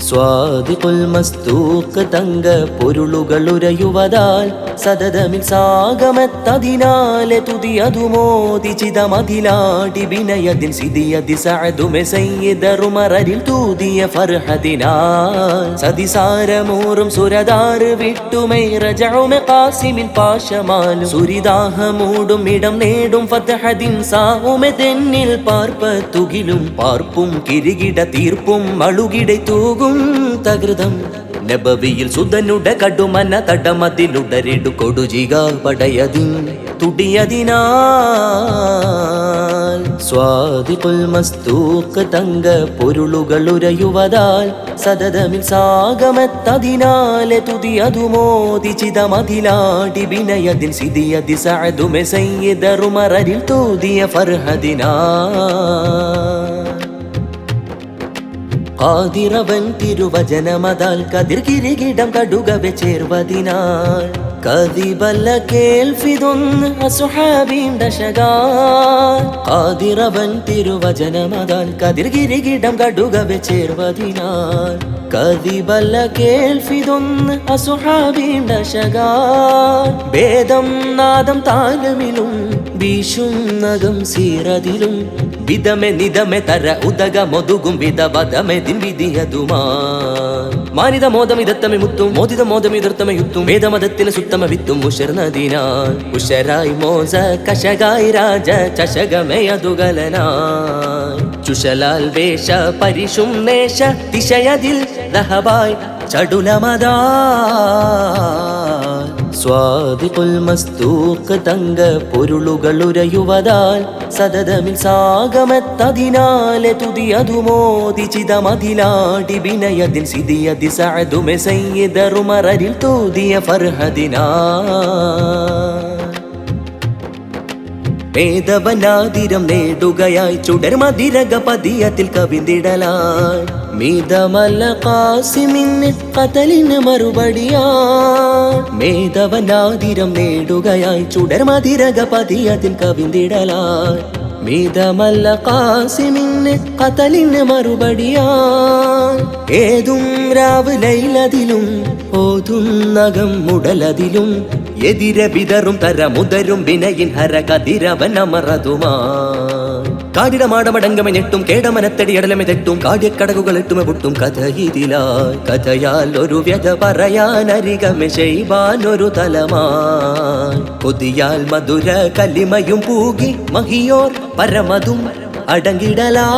സ്വാദിഖുൽ മസ്തൂഖ് തങ്ക പൊരുളുകളുരയുവതാൽ സതതമിൽ സാഗമത്തതിനാലെ തുതിയതുമോദിച്ചിതമതിലാടി വിനയതിൽ സിദിയതി സഅദുമെ സയ്യിദറുമറിൽ തൂതിയ ഫർഹദിനാൽ സതിസാരമൂറും സുരദാറ് വിട്ടുമൈ റജഉമെ ഖാസിമിൻ പാശമാലും സുരിദാഹമൂടും ഇടം നേടും ഫതഹദിൻ സാഉമെ തെന്നിൽ പാർപ്പത്തുകിലും പാർപ്പും കിരികിട തീർപ്പും മളുകിട തൂകും തകൃതം നബവിയിൽ സുതനുട കടുമന തടമതിലുടരിടു കൊടുജിക പടയതിൻ തുടിയതിനാൽ സ്വാദിഖുൽ മസ്തൂഖ് തങ്ക പൊരുളുകളുരയുവതാൽ സതതമിൽ സാഗമത്തതിനാലെ തുതിയതുമോദിച്ചിതമതിലാടി വിനയതിൽ സിദിയതി സഅദുമെ സയ്യിദറുമറിൽ തൂതിയ ഫർഹദിനാൽ ഖാദിറവൻ തിരുവചനമതാൽ കതിർ കിരികിടം കടുകവെ ചേർവതിനാൽ കദിബല്ല കേൾഫിതൊന്ന് അസുഹാബീം ദശകാൽ ഖാദിറവൻ തിരുവചനമതാൽ കതിർ കിരികിടം കടുകവെ ചേർവതിനാൽ കദിബല്ല കേൾഫിതൊന്ന് അസുഹാബീം ദശകാൽ വേദം നാദം താലമിലും വീശും നഗം സീറതിലും വിധമെ നിധമെ തര ഉദക മൊതുകും വിധവധമെ ദിൻ വിധിയതുമാൻ മാനിത മോദമിതത്തമെ മുത്തും മോദിത മോദമിതർത്തമെ യുത്തും വേദമതത്തിന് സുത്തമ വിത്തും ഉഷർന്നതിനാൽ ഉഷരായി മോസ കശകായി രാജ ചഷകമയതുകലനായി ചുഷലാൽ വേഷ പരിശും നേശ ദിശയതിൽ റഹബായ് ചടുലമതാ സ്വാദിഖുൽ മസ്തൂഖ് തങ്ക പൊരുളുകളുരയുവതാൽ സതതമിൽ സാഗമത്തതിനാലെ തുതിയതുമോദിച്ചിതമതിലാടി വിനയതിൽ സിദിയതി സഅദുമെ സയ്യിദറുമറിൽ തൂതിയ ഫർഹദിനാൽ മേധവനാതിരം നേടുകയായി ചുടർ മതിരക പതിയത്തിൽ കവിന്തിടലായി മീതമല്ല ഖാസിമിന് ഖതലിന് മറുപടിയായി മേധവനാതിരം നേടുകയായി ചുടർ മതിരക പതിയത്തിൽ കവിന്തിടലായി മീതമല്ല ഖാസിമിന് ഖതലിന് മറുപടിയായി ഏതും രാവ് ലൈലതിലും ഓതും നഗം മുടലതിലും എതിര വിതറും തര മുതരും വിനയിൻ ഹര കതിരവൻ അമറതുമാ കാടിടമാടമടങ്കമെ ഞെട്ടും കേടമനത്തടി അടലമെ തെട്ടും കാട്യക്കടകുകൾ എട്ടുമെ പൊട്ടും കഥ ഇതിലായി കഥയാൽ ഒരു വ്യഥ പറയാനരികമെ ചെയ്വാനൊരു തലമായി കൊതിയാൽ മധുര കലിമയും പൂകി മഹിയോർ പരമതും അടങ്ങിടലായി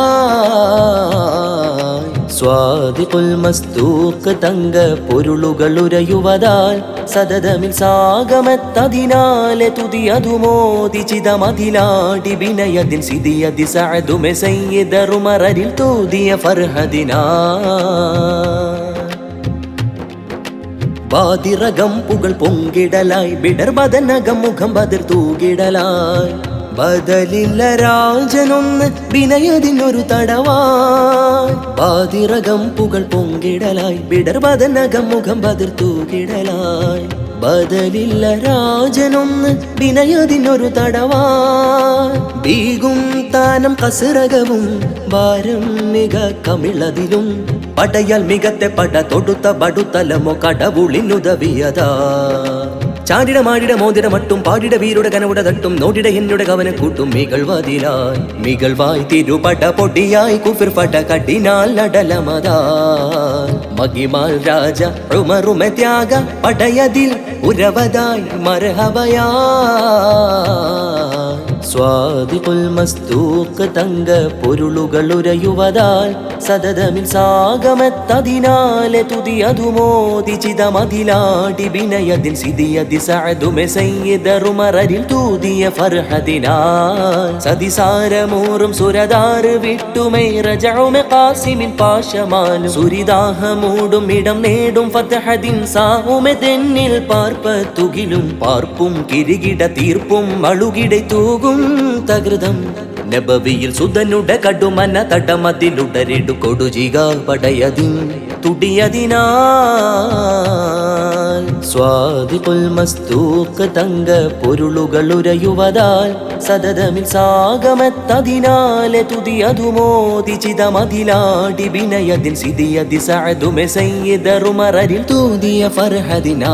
സ്വാദിഖുൽ മസ്തൂഖ് തങ്ക പൊരുളുകളുരയുവതാൽ സതതമിൽ സാഗമത്തതിനാലെ തുതിയതുമോദിച്ചിതമതിലാടി വിനയതിൽ സിദിയതി സഅദുമെ സയ്യിദറുമറിൽ തൂതിയ ഫർഹദിനാൽ ബാദിറകം പുകൾ പൊങ്കിടലായി ബിടർബദനകം മുഖം ബദർ തൂകിടലായി ബദലില്ല രാജനൊന്ന് വിനയതിനൊരു തടവാൻ ബാദിറകം പുകൾ പൊങ്കിടലായി ബിടർബദനകം മുഖം ബദർ തൂകിടലായി ബദലില്ല രാജനൊന്ന് വിനയതിനൊരു തടവാൻ ബീഗും താനം കസറകവും ഭാരം മിക കമിളതിലും പടയാൽ മികത്തെ പട തൊടുത്ത ബടുത്തലമോ കടവുളിനുദവിയതാ ചാടിട മാടിട മോതിര മട്ടും പാടിട വീരുടെ കനവുട തട്ടും നോടിട എന്നുടെ കവന കൂട്ടും മികൾവാതിലായി മികൾവായി തിരുപട പൊടിയായി കുഫിർ പട കടിനാൽ അടലമതാൽ മഹിമാൽ രാജ ഉമറുമെ ത്യാഗ പടയതിൽ ഉരവതായി മർഹബയാ സ്വാദിഖുൽ മസ്തൂഖ് തങ്ക പൊരുളുകളുരയുവതാൽ സതതമിൽ സാഗമത്തതിനാലെ തുതിയതുമോദിച്ചിതമതിലാടി വിനയതിൽ സിദിയതി സഅദുമെ സയ്യിദറുമറിൽ തൂതിയ ഫർഹദിനാൽ സതിസാരമൂറും സുരദാറ് വിട്ടുമൈ റജഉമെ ഖാസിമിൻ പാശമാലും സുരിദാഹമൂടും ഇടം നേടും ഫതഹദിൻ സാഉമെ തെന്നിൽ പാർപ്പത്തുകിലും പാർപ്പും കിരികിട തീർപ്പും മളുകിട തൂകും തകൃതം നബവിയിൽ സുതനുട കടുമന തടമതിലുടരിടു കൊടുജിക പടയതിൻ തുടിയതിനാൽ സ്വാദിഖുൽ മസ്തൂഖ് തങ്ക പൊരുളുകളുരയുവതാൽ സദതമിൽ സാഗമത്തതിനാലെ തുതിയതുമോദിചിതമതിലാടി വിനയതിൻ സിദിയതി സഅദുമെ സയ്യിദറുമറിൽ തൂതിയ ഫർഹദിനാ